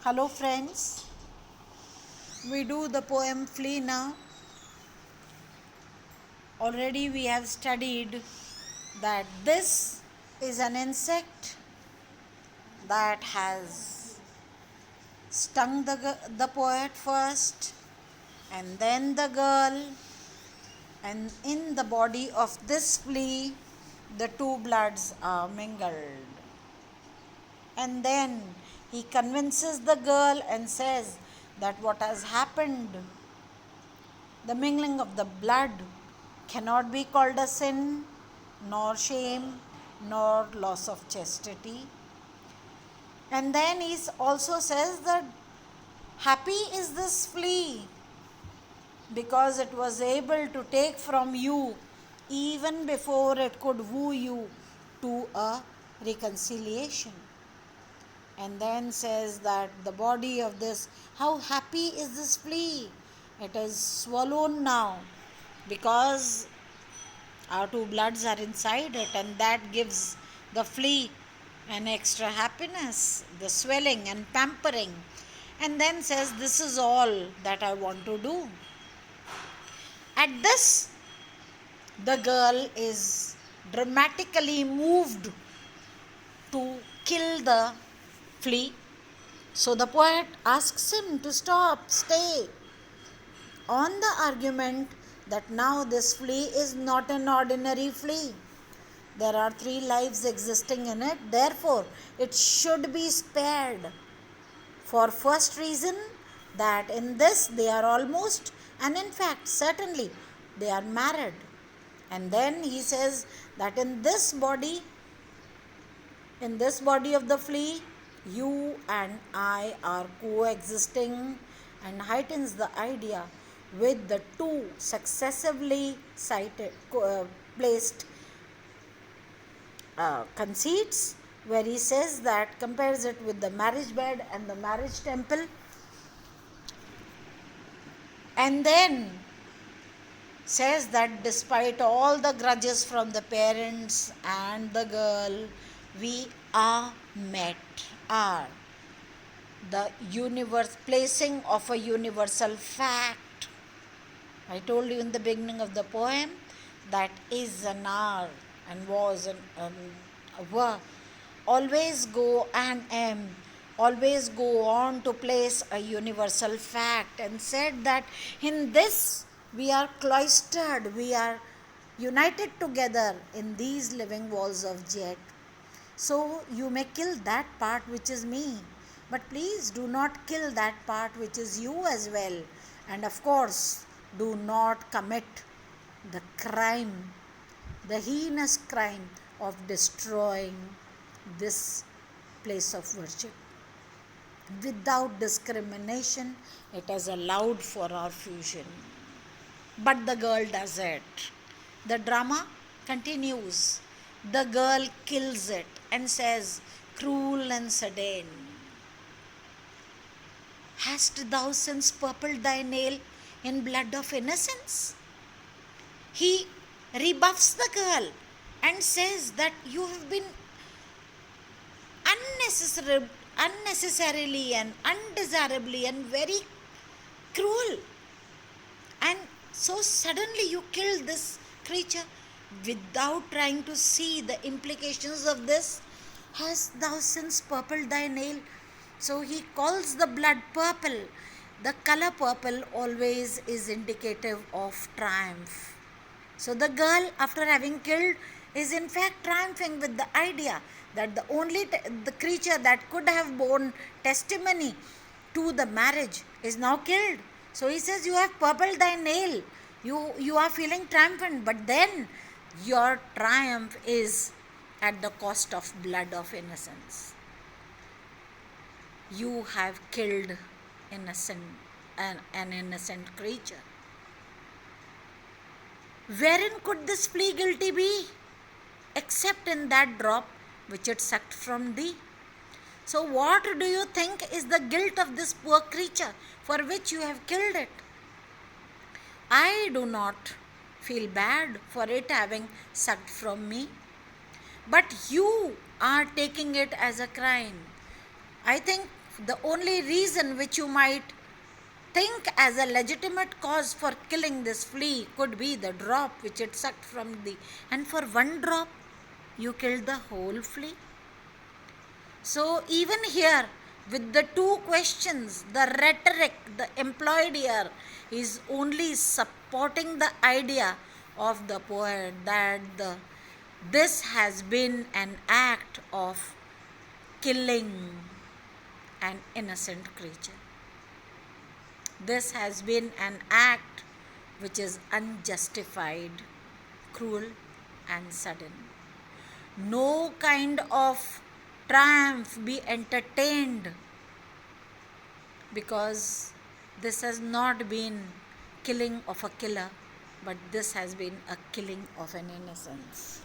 Hello friends, we do the poem Flea now. Already we have studied that this is an insect that has stung the poet first and then the girl, and in the body of this flea the two bloods are mingled. And then he convinces the girl and says that what has happened, the mingling of the blood, cannot be called a sin, nor shame, nor loss of chastity. And then he also says that happy is this flea because it was able to take from you even before it could woo you to a reconciliation. And then says that the body of this, how happy is this flea? It is swollen now because our two bloods are inside it, and that gives the flea an extra happiness, the swelling and pampering. And then says, this is all that I want to do. At this, the girl is dramatically moved to kill the flea. So the poet asks him to stop, stay, on the argument that now this flea is not an ordinary flea. There are 3 lives existing in it, therefore it should be spared. For first reason, that in this they are almost, and in fact certainly, they are married. And then he says that in this body of the flea, you and I are coexisting, and heightens the idea with the two successively placed conceits, where he says that, compares it with the marriage bed and the marriage temple. And then says that despite all the grudges from the parents and the girl, we are met, are the placing of a universal fact. I told you in the beginning of the poem that is an are and was and were always go and am always go on to place a universal fact, and said that in this we are cloistered, we are united together in these living walls of jet. So you may kill that part which is me, but please do not kill that part which is you as well. And of course, do not commit the crime, the heinous crime of destroying this place of worship. Without discrimination, it is allowed for our fusion. But the girl does it. The drama continues. The girl kills it and says, cruel and sudden, hast thou since purpled thy nail in blood of innocence? He rebuffs the girl and says that you have been unnecessarily and undesirably and very cruel, and so suddenly you killed this creature without trying to see the implications of this. Hast thou since purpled thy nail? So he calls the blood purple. The color purple always is indicative of triumph. So the girl, after having killed, is in fact triumphing with the idea that the creature that could have borne testimony to the marriage is now killed. So he says, you have purpled thy nail. You are feeling triumphant, but then your triumph is at the cost of blood of innocence. You have killed an innocent creature. Wherein could this flea guilty be, except in that drop which it sucked from thee? So what do you think is the guilt of this poor creature for which you have killed it? I do not feel bad for it having sucked from me, but you are taking it as a crime. I think the only reason which you might think as a legitimate cause for killing this flea could be the drop which it sucked from thee. And for one drop, you killed the whole flea. So, even here, with the two questions, the rhetoric the employed here is only supporting the idea of the poet that this has been an act of killing an innocent creature. This has been an act which is unjustified, cruel, and sudden. No kind of triumph be entertained, because this has not been killing of a killer, but this has been a killing of an innocence.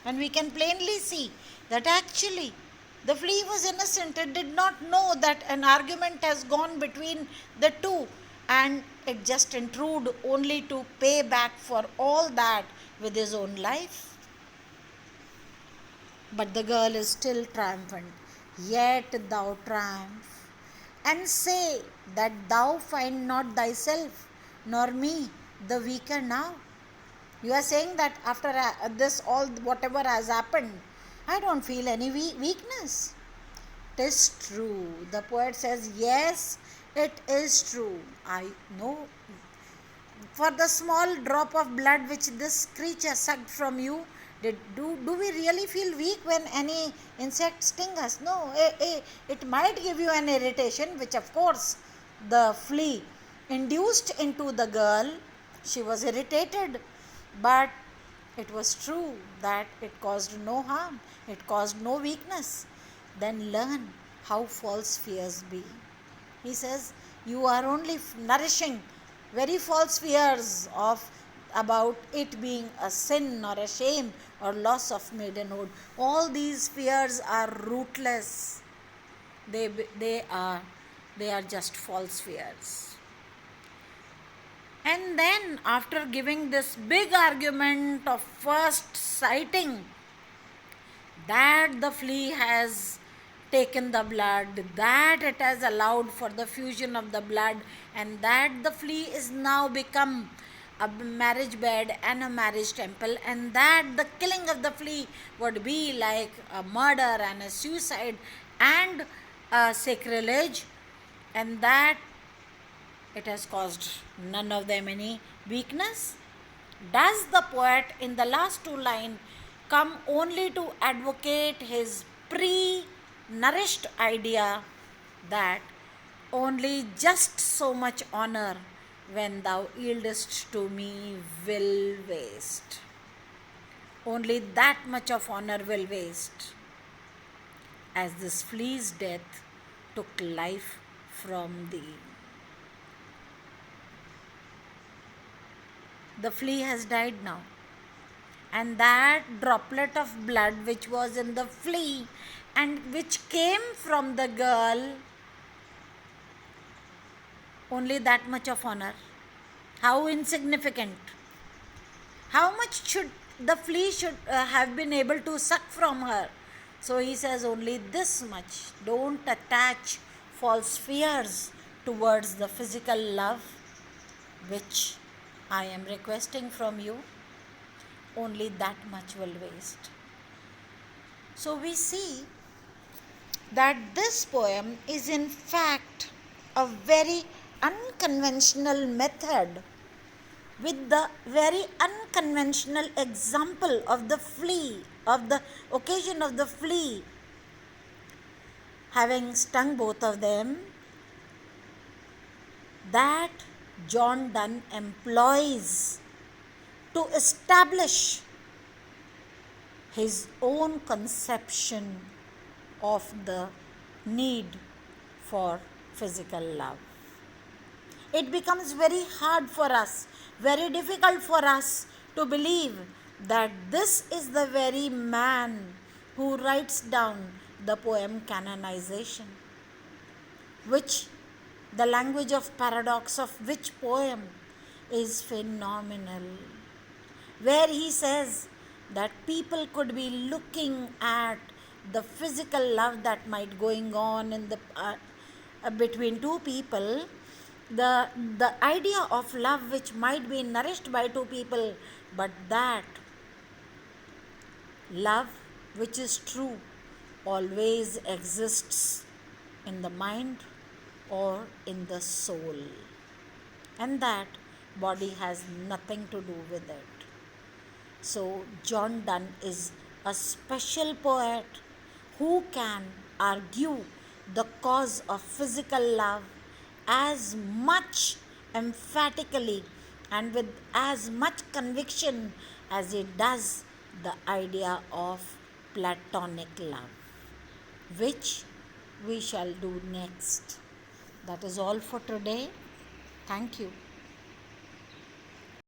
And we can plainly see that actually the flea was innocent. It did not know that an argument has gone between the two, and it just intrude only to pay back for all that with his own life. But the girl is still triumphant. Yet thou triumph, and say that thou find not thyself, nor me, the weaker now. You are saying that after this, all whatever has happened, I don't feel any weakness. It is true. The poet says, yes, it is true. I know. For the small drop of blood which this creature sucked from you, do we really feel weak when any insect stings us? No, it might give you an irritation, which of course the flea induced into the girl. She was irritated, but it was true that it caused no harm, it caused no weakness. Then learn how false fears be. He says, you are only nourishing very false fears about it being a sin or a shame or loss of maidenhood. All these fears are rootless. They are just false fears. And then, after giving this big argument of first citing that the flea has taken the blood, that it has allowed for the fusion of the blood, and that the flea is now become a marriage bed and a marriage temple, and that the killing of the flea would be like a murder and a suicide and a sacrilege, and that it has caused none of them any weakness. Does the poet in the last two lines come only to advocate his pre-nourished idea that only just so much honor when thou yieldest to me will waste? Only that much of honor will waste, as this flea's death took life from thee. The flea has died now, and that droplet of blood which was in the flea and which came from the girl, only that much of honor. How insignificant. How much should the flea have been able to suck from her? So he says only this much. Don't attach false fears towards the physical love which I am requesting from you. Only that much will waste. So we see that this poem is in fact a very unconventional method, with the very unconventional example of the flea, of the occasion of the flea having stung both of them, that John Donne employs to establish his own conception of the need for physical love. It becomes very hard for us, very difficult for us to believe that this is the very man who writes down the poem Canonization, which the language of paradox of which poem is phenomenal, where he says that people could be looking at the physical love that might going on in the between two people, the idea of love which might be nourished by two people, but that love which is true always exists in the mind or in the soul, and that body has nothing to do with it. So, John Donne is a special poet who can argue the cause of physical love as much emphatically and with as much conviction as he does the idea of platonic love, which we shall do next. That is all for today. Thank you.